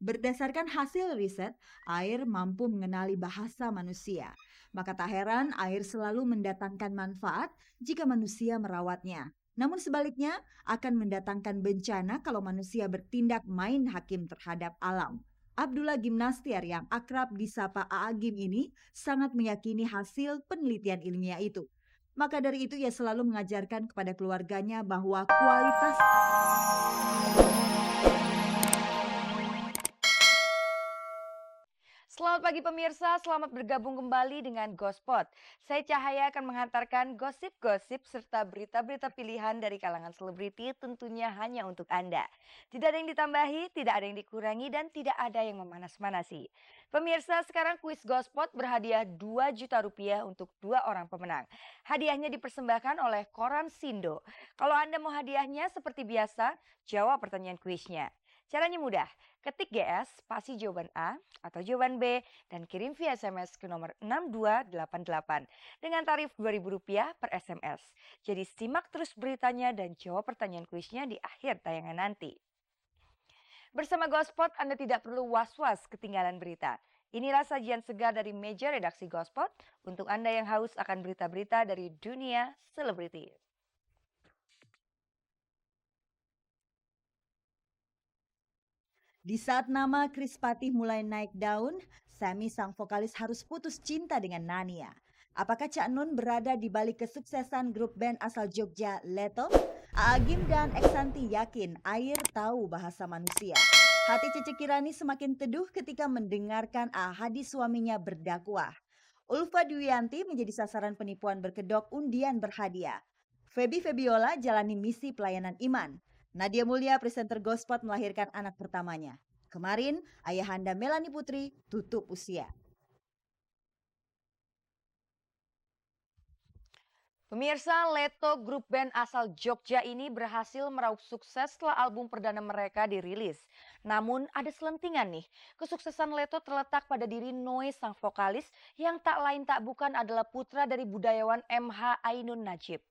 Berdasarkan hasil riset, air mampu mengenali bahasa manusia. Maka tak heran air selalu mendatangkan manfaat jika manusia merawatnya. Namun sebaliknya akan mendatangkan bencana kalau manusia bertindak main hakim terhadap alam. Abdullah Gimnastiar yang akrab disapa Aagim ini sangat meyakini hasil penelitian ilmiah itu. Maka dari itu ia selalu mengajarkan kepada keluarganya bahwa kualitas. Selamat pagi pemirsa, selamat bergabung kembali dengan Gospot. Saya Cahaya akan menghantarkan gosip-gosip serta berita-berita pilihan dari kalangan selebriti tentunya hanya untuk Anda. Tidak ada yang ditambahi, tidak ada yang dikurangi, dan tidak ada yang memanas-manasi. Pemirsa, sekarang kuis Gospot berhadiah 2 juta rupiah untuk 2 orang pemenang. Hadiahnya dipersembahkan oleh Koran Sindo. Kalau Anda mau hadiahnya seperti biasa, jawab pertanyaan kuisnya. Caranya mudah, ketik GS, spasi jawaban A atau jawaban B, dan kirim via SMS ke nomor 6288 dengan tarif Rp2.000 per SMS. Jadi simak terus beritanya dan jawab pertanyaan kuisnya di akhir tayangan nanti. Bersama Gospot, Anda tidak perlu was-was ketinggalan berita. Inilah sajian segar dari meja redaksi Gospot untuk Anda yang haus akan berita-berita dari dunia selebriti. Di saat nama Chris Patih mulai naik daun, Sammy sang vokalis harus putus cinta dengan Nania. Apakah Cak Nun berada di balik kesuksesan grup band asal Jogja Leto? Agim dan Eksanti yakin air tahu bahasa manusia. Hati Cece Kirani semakin teduh ketika mendengarkan Ahadi suaminya berdakwah. Ulfa Dwiyanti menjadi sasaran penipuan berkedok undian berhadiah. Feby Febiola jalani misi pelayanan iman. Nadia Mulya, presenter Gospot, melahirkan anak pertamanya. Kemarin, ayahanda Melanie Putri tutup usia. Pemirsa, Leto grup band asal Jogja ini berhasil meraup sukses setelah album perdana mereka dirilis. Namun ada selentingan nih, kesuksesan Leto terletak pada diri Noe sang vokalis yang tak lain tak bukan adalah putra dari budayawan MH Ainun Najib.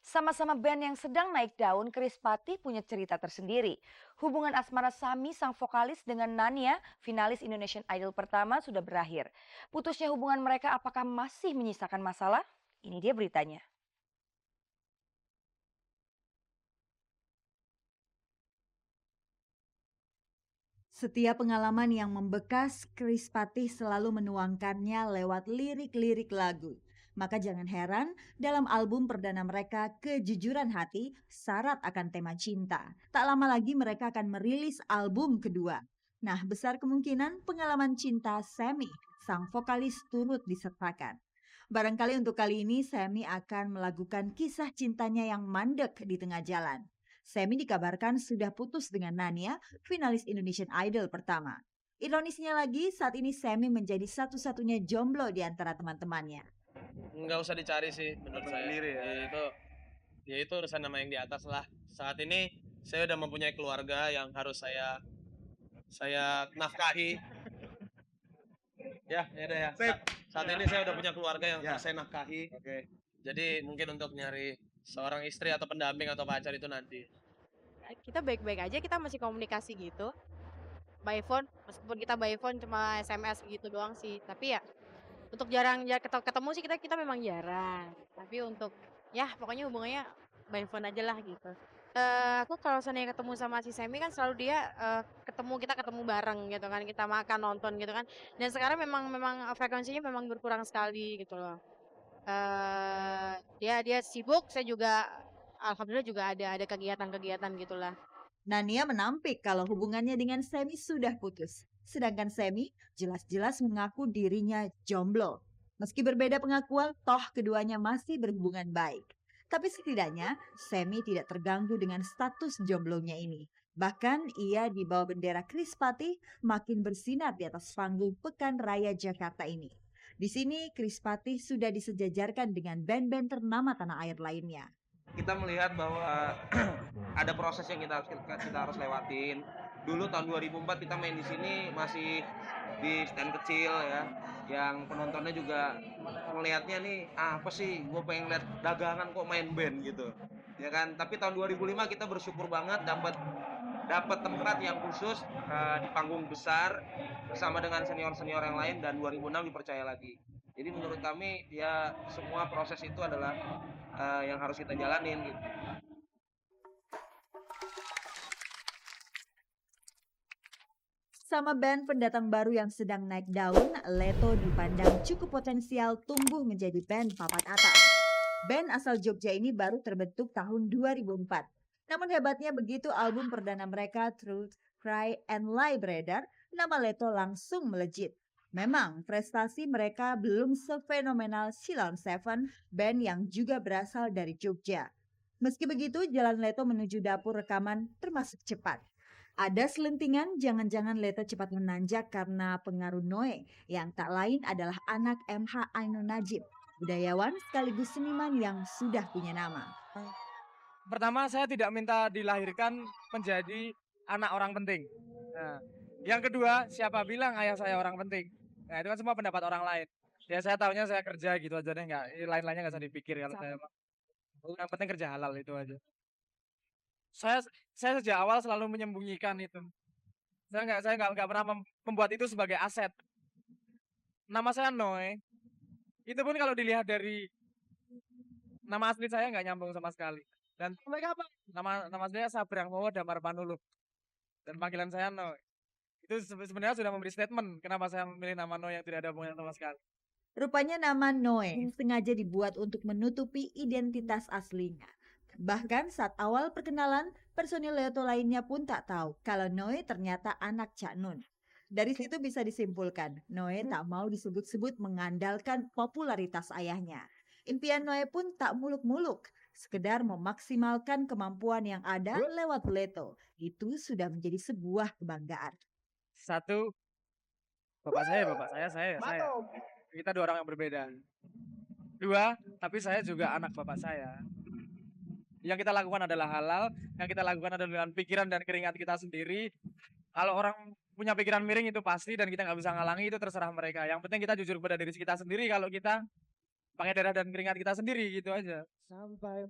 Sama-sama band yang sedang naik daun, Chris Patih punya cerita tersendiri. Hubungan asmara Sami sang vokalis dengan Nania, finalis Indonesian Idol pertama sudah berakhir. Putusnya hubungan mereka apakah masih menyisakan masalah? Ini dia beritanya. Setiap pengalaman yang membekas, Chris Patih selalu menuangkannya lewat lirik-lirik lagu. Maka jangan heran dalam album perdana mereka Kejujuran Hati syarat akan tema cinta. Tak lama lagi mereka akan merilis album kedua. Nah, besar kemungkinan pengalaman cinta Sammy, sang vokalis, turut disertakan. Barangkali untuk kali ini Sammy akan melakukan kisah cintanya yang mandek di tengah jalan. Sammy dikabarkan sudah putus dengan Nania, finalis Indonesian Idol pertama. Ironisnya lagi, saat ini Sammy menjadi satu-satunya jomblo di antara teman-temannya. Nggak usah dicari sih menurut saya. Sendiri ya. Itu urusan nama yang di atas lah. Saat ini saya udah mempunyai keluarga yang harus saya nafkahi. Ya udah ya. Sip. Saat ini saya udah punya keluarga yang Ya. harus saya nafkahi. Oke. Jadi mungkin untuk nyari seorang istri atau pendamping atau pacar itu nanti. Kita baik-baik aja, kita masih komunikasi gitu by phone, meskipun kita by phone cuma SMS gitu doang sih, tapi ya untuk jarang ketemu sih kita memang jarang, tapi untuk ya pokoknya hubungannya by phone aja lah gitu. Aku kalau seandainya ketemu sama si Semi kan selalu dia kita ketemu bareng gitu kan, kita makan nonton gitu kan, dan sekarang memang memang frekuensinya memang berkurang sekali gitu loh. Dia sibuk, saya juga alhamdulillah juga ada kegiatan-kegiatan gitulah. Nania menampik kalau hubungannya dengan Sammy sudah putus. Sedangkan Sammy jelas-jelas mengaku dirinya jomblo. Meski berbeda pengakuan, toh keduanya masih berhubungan baik. Tapi setidaknya Sammy tidak terganggu dengan status jomblonya ini. Bahkan ia di bawah bendera Chris Patih makin bersinar di atas panggung Pekan Raya Jakarta ini. Di sini Chris Patih sudah disejajarkan dengan band-band ternama tanah air lainnya. Kita melihat bahwa ada proses yang kita harus lewatin. Dulu tahun 2004 kita main di sini masih di stand kecil ya, yang penontonnya juga ngelihatnya nih apa sih, gue pengen lihat dagangan kok main band gitu ya kan. Tapi tahun 2005 kita bersyukur banget dapat dapat tempat yang khusus di panggung besar bersama dengan senior-senior yang lain, dan 2006 dipercaya lagi. Jadi menurut kami ya semua proses itu adalah yang harus kita jalanin gitu. Sama band pendatang baru yang sedang naik daun, Leto dipandang cukup potensial tumbuh menjadi band papan atas. Band asal Jogja ini baru terbentuk tahun 2004. Namun hebatnya begitu album perdana mereka Truth, Cry, and Lie beredar, nama Leto langsung melejit. Memang prestasi mereka belum sefenomenal Ceylon Seven, band yang juga berasal dari Jogja. Meski begitu, jalan Leto menuju dapur rekaman termasuk cepat. Ada selentingan jangan-jangan Leto cepat menanjak karena pengaruh Noe yang tak lain adalah anak MH Ainun Najib, budayawan sekaligus seniman yang sudah punya nama. Pertama, saya tidak minta dilahirkan menjadi anak orang penting. Nah, yang kedua, siapa bilang ayah saya orang penting? Nah, itu kan semua pendapat orang lain. Ya saya tahunya saya kerja gitu aja deh, lain-lainnya nggak usah dipikir kalau saya mah. Yang penting kerja halal itu aja. Saya sejak awal selalu menyembunyikan itu. Saya nggak pernah membuat itu sebagai aset. Nama saya Noe. Itu pun kalau dilihat dari nama asli saya nggak nyambung sama sekali. Dan mereka apa? Nama saya Sabrang Mowo Damar Panuluh. Dan panggilan saya Noe. Itu sebenarnya sudah memberi statement kenapa saya memilih nama Noe yang tidak ada hubungannya sama sekali. Rupanya nama Noe sengaja dibuat untuk menutupi identitas aslinya. Bahkan saat awal perkenalan, personil Leto lainnya pun tak tahu kalau Noe ternyata anak Cak Nun. Dari situ bisa disimpulkan, Noe tak mau disebut-sebut mengandalkan popularitas ayahnya. Impian Noe pun tak muluk-muluk, sekedar memaksimalkan kemampuan yang ada lewat Leto. Itu sudah menjadi sebuah kebanggaan. Satu, bapak saya. Kita dua orang yang berbeda. Dua, tapi saya juga anak bapak saya. Yang kita lakukan adalah halal, yang kita lakukan adalah dengan pikiran dan keringat kita sendiri. Kalau orang punya pikiran miring itu pasti dan kita nggak bisa ngalangi, itu terserah mereka. Yang penting kita jujur pada diri kita sendiri, kalau kita pakai darah dan keringat kita sendiri, gitu aja. Sampai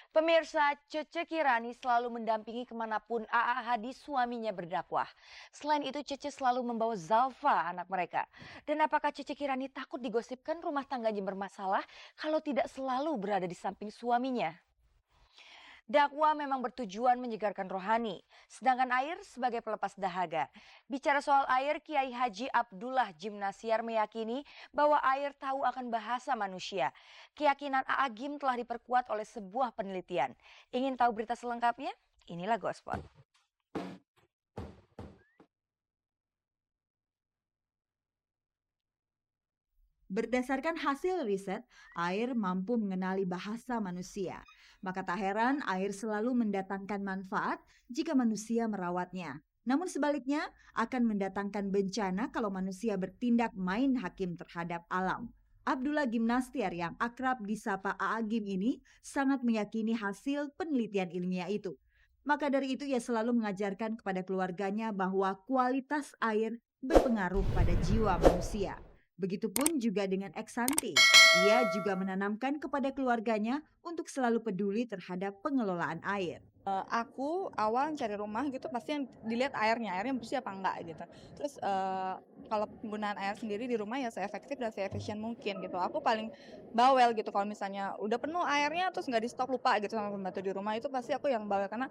Pemirsa, Cece Kirani selalu mendampingi kemanapun AA Hadi suaminya berdakwah. Selain itu, Cece selalu membawa Zalfa, anak mereka. Dan apakah Cece Kirani takut digosipkan rumah tangganya bermasalah kalau tidak selalu berada di samping suaminya? Dakwah memang bertujuan menyegarkan rohani, sedangkan air sebagai pelepas dahaga. Bicara soal air, Kiai Haji Abdullah Jimnasiar meyakini bahwa air tahu akan bahasa manusia. Keyakinan AA Gim telah diperkuat oleh sebuah penelitian. Ingin tahu berita selengkapnya? Inilah Gospot. Berdasarkan hasil riset, air mampu mengenali bahasa manusia. Maka tak heran air selalu mendatangkan manfaat jika manusia merawatnya. Namun sebaliknya akan mendatangkan bencana kalau manusia bertindak main hakim terhadap alam. Abdullah Gimnastiar yang akrab disapa AA Gim ini sangat meyakini hasil penelitian ilmiah itu. Maka dari itu ia selalu mengajarkan kepada keluarganya bahwa kualitas air berpengaruh pada jiwa manusia. Begitupun juga dengan Eksanti. Ia juga menanamkan kepada keluarganya untuk selalu peduli terhadap pengelolaan air. Aku awal cari rumah gitu pasti yang dilihat airnya bersih apa enggak gitu. Terus kalau penggunaan air sendiri di rumah ya seefektif dan seefisien mungkin gitu. Aku paling bawel gitu kalau misalnya udah penuh airnya terus nggak di stop, lupa gitu sama pembantu di rumah, itu pasti aku yang bawel karena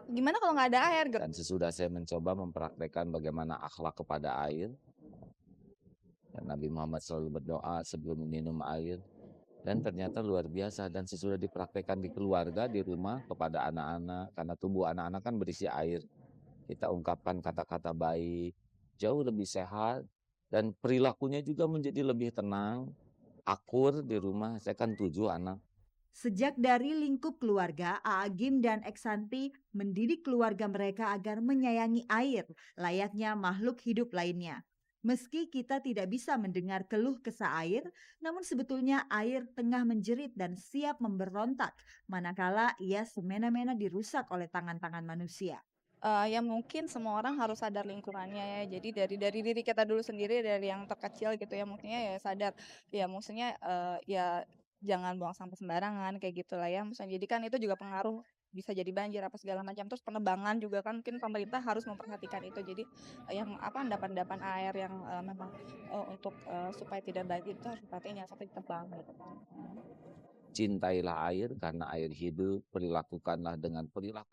gimana kalau nggak ada air gitu. Dan sesudah saya mencoba mempraktekkan bagaimana akhlak kepada air, dan Nabi Muhammad selalu berdoa sebelum minum air, dan ternyata luar biasa. Dan sesudah dipraktekkan di keluarga, di rumah, kepada anak-anak, karena tubuh anak-anak kan berisi air, kita ungkapkan kata-kata baik, jauh lebih sehat, dan perilakunya juga menjadi lebih tenang, akur di rumah. Saya kan 7 anak. Sejak dari lingkup keluarga, AA Gim dan Eksanti mendidik keluarga mereka agar menyayangi air, layaknya makhluk hidup lainnya. Meski kita tidak bisa mendengar keluh kesah air, namun sebetulnya air tengah menjerit dan siap memberontak, manakala ia semena-mena dirusak oleh tangan-tangan manusia. Ya mungkin semua orang harus sadar lingkungannya ya. Jadi dari diri kita dulu sendiri, dari yang terkecil gitu ya, mungkinnya ya sadar. Ya maksudnya ya jangan buang sampah sembarangan kayak gitulah ya. Maksudnya jadi kan itu juga pengaruh bisa jadi banjir apa segala macam. Terus penebangan juga kan mungkin pemerintah harus memperhatikan itu. Jadi yang apa endapan-endapan air yang memang untuk supaya tidak banjir itu harus diperhatiin ya sampai ditebang gitu. Cintailah air karena air hidup, perilakukanlah dengan perilaku